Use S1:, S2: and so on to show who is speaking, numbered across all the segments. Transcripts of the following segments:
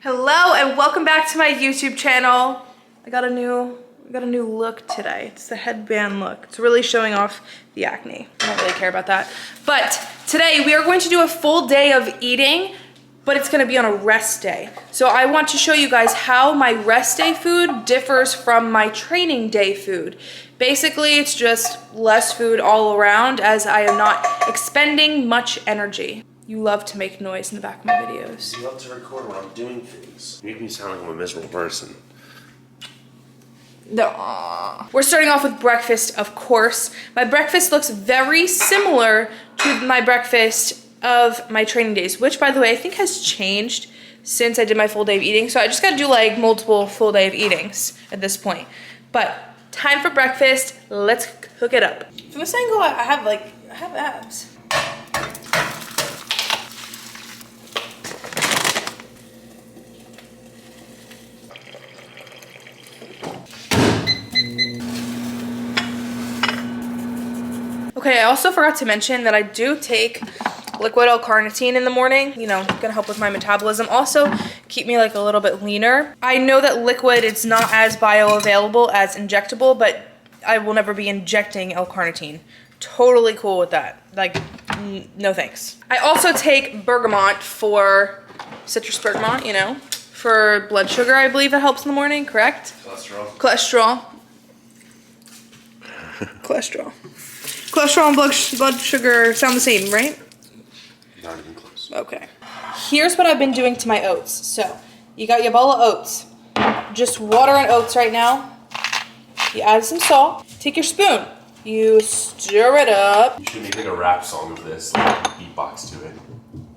S1: Hello and welcome back to my YouTube channel. I got a new look today. It's the headband look. It's really showing off the acne. I don't really care about that. But today we are going to do a full day of eating, but it's gonna be on a rest day. So I want to show you guys how my rest day food differs from my training day food. Basically, it's just less food all around as I am not expending much energy. You love to make noise in the back of my videos.
S2: You love to record when I'm doing things. You make me sound like I'm a miserable person.
S1: No. We're starting off with breakfast, of course. My breakfast looks very similar to my breakfast of my training days, which, by the way, I think has changed since I did my full day of eating. So I just gotta do like multiple full day of eatings at this point. But time for breakfast. Let's cook it up. From this angle, I have abs. Okay, I also forgot to mention that I do take liquid L-carnitine in the morning, you know, gonna help with my metabolism. Also, keep me like a little bit leaner. I know that liquid is not as bioavailable as injectable, but I will never be injecting L-carnitine. Totally cool with that. Like, no thanks. I also take bergamot for citrus bergamot, you know, for blood sugar. I believe it helps in the morning, correct? Cholesterol. Cholesterol and blood sugar sound the same, right?
S2: Not even close.
S1: Okay. Here's what I've been doing to my oats. So, you got your bowl of oats. Just water and oats right now. You add some salt. Take your spoon. You stir it up.
S2: You should make like a rap song of this, like beatbox to it.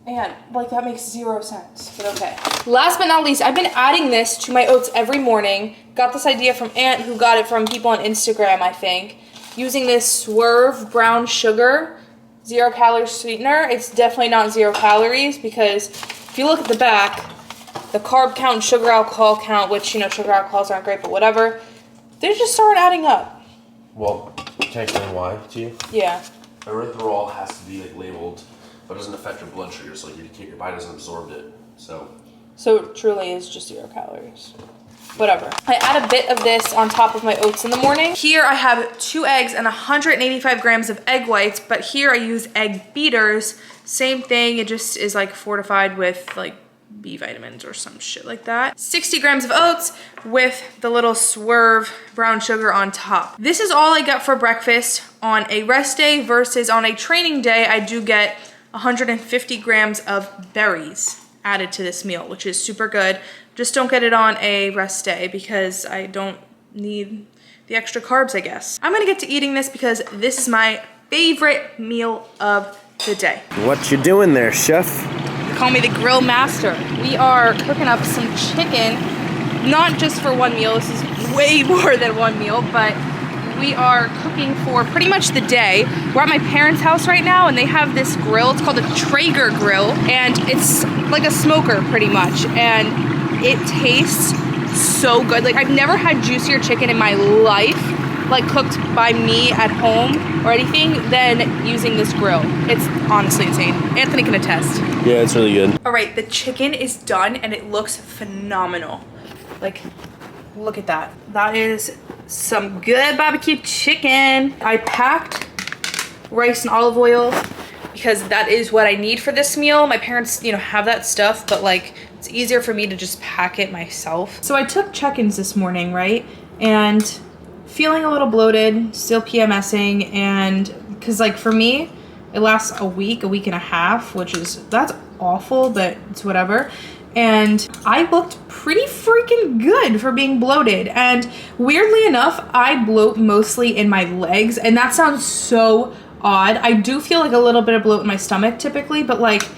S1: And, like, that makes 0 sense, but okay. Last but not least, I've been adding this to my oats every morning. Got this idea from Aunt, who got it from people on Instagram, I think. Using this Swerve brown sugar, 0 calorie sweetener. It's definitely not 0 calories because if you look at the back, the carb count and sugar alcohol count, which, you know, sugar alcohols aren't great, but whatever, they just start adding up.
S2: Well, can I explain why to you?
S1: Yeah.
S2: Erythritol has to be like labeled, but it doesn't affect your blood sugar, so your body doesn't absorb it. So
S1: it truly is just 0 calories. Whatever. I add a bit of this on top of my oats in the morning. Here I have 2 eggs and 185 grams of egg whites, but here I use egg beaters. Same thing, it just is like fortified with like B vitamins or some shit like that. 60 grams of oats with the little Swerve brown sugar on top. This is all I get for breakfast on a rest day versus on a training day. I do get 150 grams of berries added to this meal, which is super good. Just don't get it on a rest day because I don't need the extra carbs, I guess. I'm gonna get to eating this because this is my favorite meal of the day.
S2: What you doing there, chef?
S1: They call me the grill master. We are cooking up some chicken, not just for one meal. This is way more than one meal, but we are cooking for pretty much the day. We're at my parents' house right now and they have this grill. It's called a Traeger grill and it's like a smoker pretty much. And it tastes so good. Like, I've never had juicier chicken in my life, like cooked by me at home or anything, than using this grill. It's honestly insane. Anthony can attest.
S2: Yeah, it's really good.
S1: All right, the chicken is done and it looks phenomenal. Like, look at that. That is some good barbecue chicken. I packed rice and olive oil because that is what I need for this meal. My parents, you know, have that stuff, but like, it's easier for me to just pack it myself. So I took check-ins this morning, right? And feeling a little bloated, still PMSing, and because like for me, it lasts a week and a half, that's awful, but it's whatever. And I looked pretty freaking good for being bloated. And weirdly enough, I bloat mostly in my legs, and that sounds so odd. I do feel like a little bit of bloat in my stomach typically, but like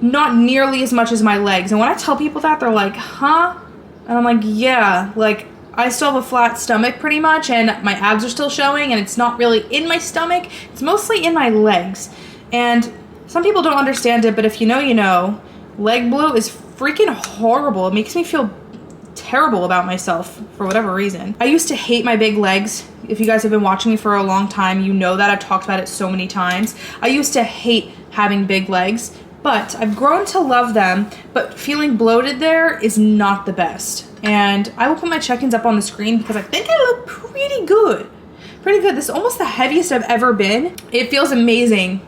S1: not nearly as much as my legs. And when I tell people that, they're like, huh? And I'm like, yeah, like I still have a flat stomach pretty much, and my abs are still showing, and it's not really in my stomach. It's mostly in my legs. And some people don't understand it, but if you know, you know. Leg bloat is freaking horrible. It makes me feel terrible about myself for whatever reason. I used to hate my big legs. If you guys have been watching me for a long time, you know that. I've talked about it so many times. I used to hate having big legs. but I've grown to love them, but feeling bloated there is not the best. And I will put my check-ins up on the screen because I think I look pretty good. Pretty good. This is almost the heaviest I've ever been. It feels amazing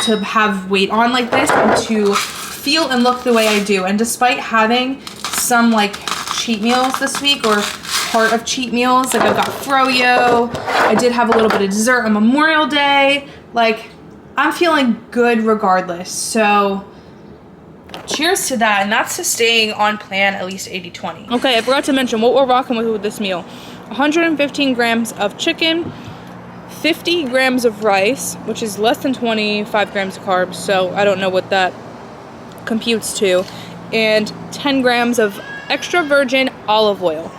S1: to have weight on like this and to feel and look the way I do. And despite having some like cheat meals this week, or part of cheat meals, like I've got froyo, I did have a little bit of dessert on Memorial Day, like I'm feeling good regardless. So cheers to that, and that's to staying on plan at least 80-20. Okay, I forgot to mention what we're rocking with this meal. 115 grams of chicken, 50 grams of rice, which is less than 25 grams of carbs, so I don't know what that computes to, and 10 grams of extra virgin olive oil.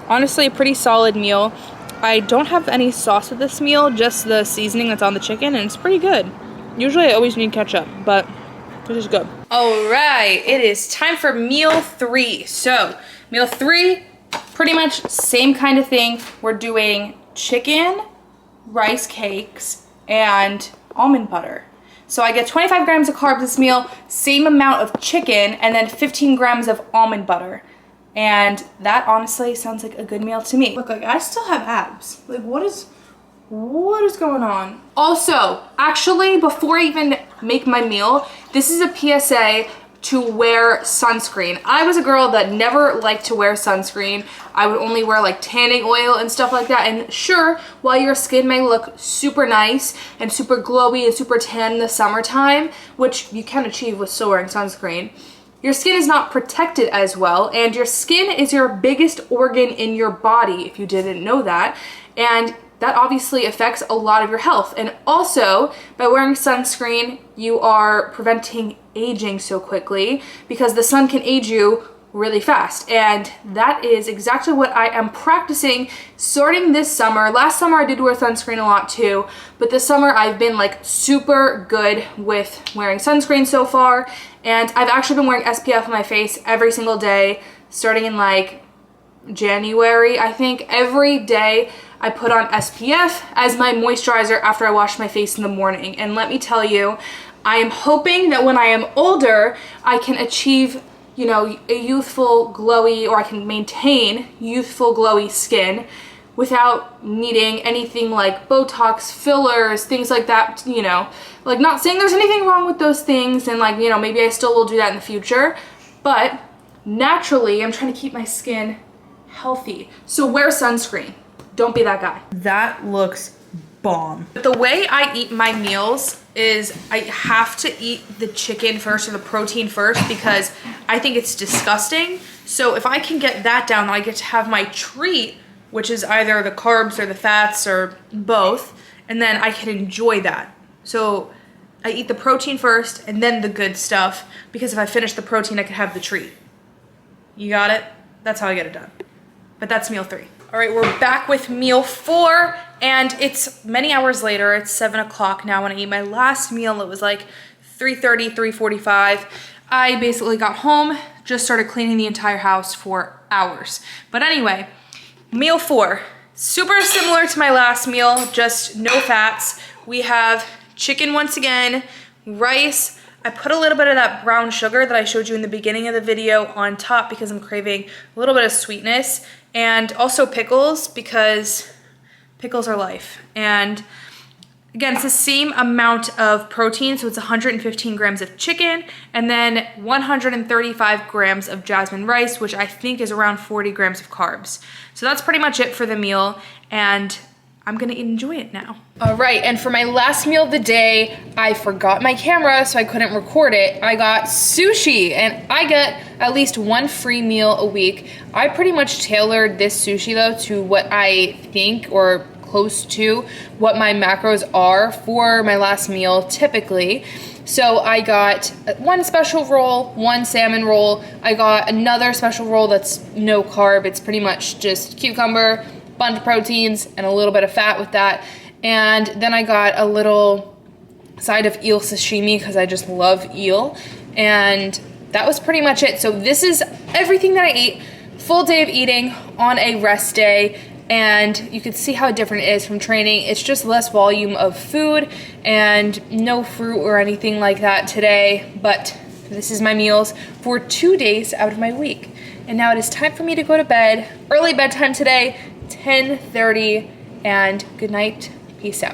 S1: Honestly, a pretty solid meal. I don't have any sauce with this meal, just the seasoning that's on the chicken, and it's pretty good. Usually I always need ketchup, but this is good. All right, it is time for meal 3. So meal 3, pretty much same kind of thing. We're doing chicken, rice cakes, and almond butter. So I get 25 grams of carbs this meal, same amount of chicken, and then 15 grams of almond butter. And that honestly sounds like a good meal to me. Look, like I still have abs. Like what is going on? Also, actually, before I even make my meal, this is a PSA to wear sunscreen. I was a girl that never liked to wear sunscreen. I would only wear like tanning oil and stuff like that. And sure, while your skin may look super nice and super glowy and super tan in the summertime, which you can achieve with still wearing sunscreen, your skin is not protected as well, and your skin is your biggest organ in your body, if you didn't know that. And that obviously affects a lot of your health. And also, by wearing sunscreen, you are preventing aging so quickly because the sun can age you really fast. And that is exactly what I am practicing starting this summer. Last summer I did wear sunscreen a lot too, but this summer I've been like super good with wearing sunscreen so far. And I've actually been wearing SPF on my face every single day, starting in like January, I think. Every day I put on SPF as my moisturizer after I wash my face in the morning. And let me tell you, I am hoping that when I am older, I can achieve, you know, a youthful, glowy, or I can maintain youthful, glowy skin without needing anything like Botox, fillers, things like that, you know. Like, not saying there's anything wrong with those things, and like, you know, maybe I still will do that in the future, but naturally, I'm trying to keep my skin healthy. So wear sunscreen. Don't be that guy. That looks bomb. The way I eat my meals is I have to eat the chicken first, or the protein first, because I think it's disgusting. So if I can get that down, then I get to have my treat, which is either the carbs or the fats or both, and then I can enjoy that. So I eat the protein first and then the good stuff, because if I finish the protein, I could have the treat. You got it? That's how I get it done. But that's meal 3. All right, we're back with meal 4, and it's many hours later. It's 7 o'clock now. When I ate my last meal, it was like 3:30, 3:45. I basically got home, just started cleaning the entire house for hours. But anyway, meal 4, super similar to my last meal, just no fats. We have chicken once again, rice. I put a little bit of that brown sugar that I showed you in the beginning of the video on top because I'm craving a little bit of sweetness, and also pickles because pickles are life. And again, it's the same amount of protein, so it's 115 grams of chicken and then 135 grams of jasmine rice, which I think is around 40 grams of carbs. So that's pretty much it for the meal, and I'm gonna enjoy it now. All right, and for my last meal of the day, I forgot my camera, so I couldn't record it. I got sushi, and I get at least one free meal a week. I pretty much tailored this sushi though to what I think, or close to what my macros are for my last meal typically. So I got one special roll, one salmon roll. I got another special roll that's no carb. It's pretty much just cucumber, bunch of proteins, and a little bit of fat with that. And then I got a little side of eel sashimi because I just love eel. And that was pretty much it. So this is everything that I ate. Full day of eating on a rest day. and you can see how different it is from training. It's just less volume of food and no fruit or anything like that today, but this is my meals for 2 days out of my week. And now it is time for me to go to bed. Early bedtime today, 10:30, and good night. Peace out.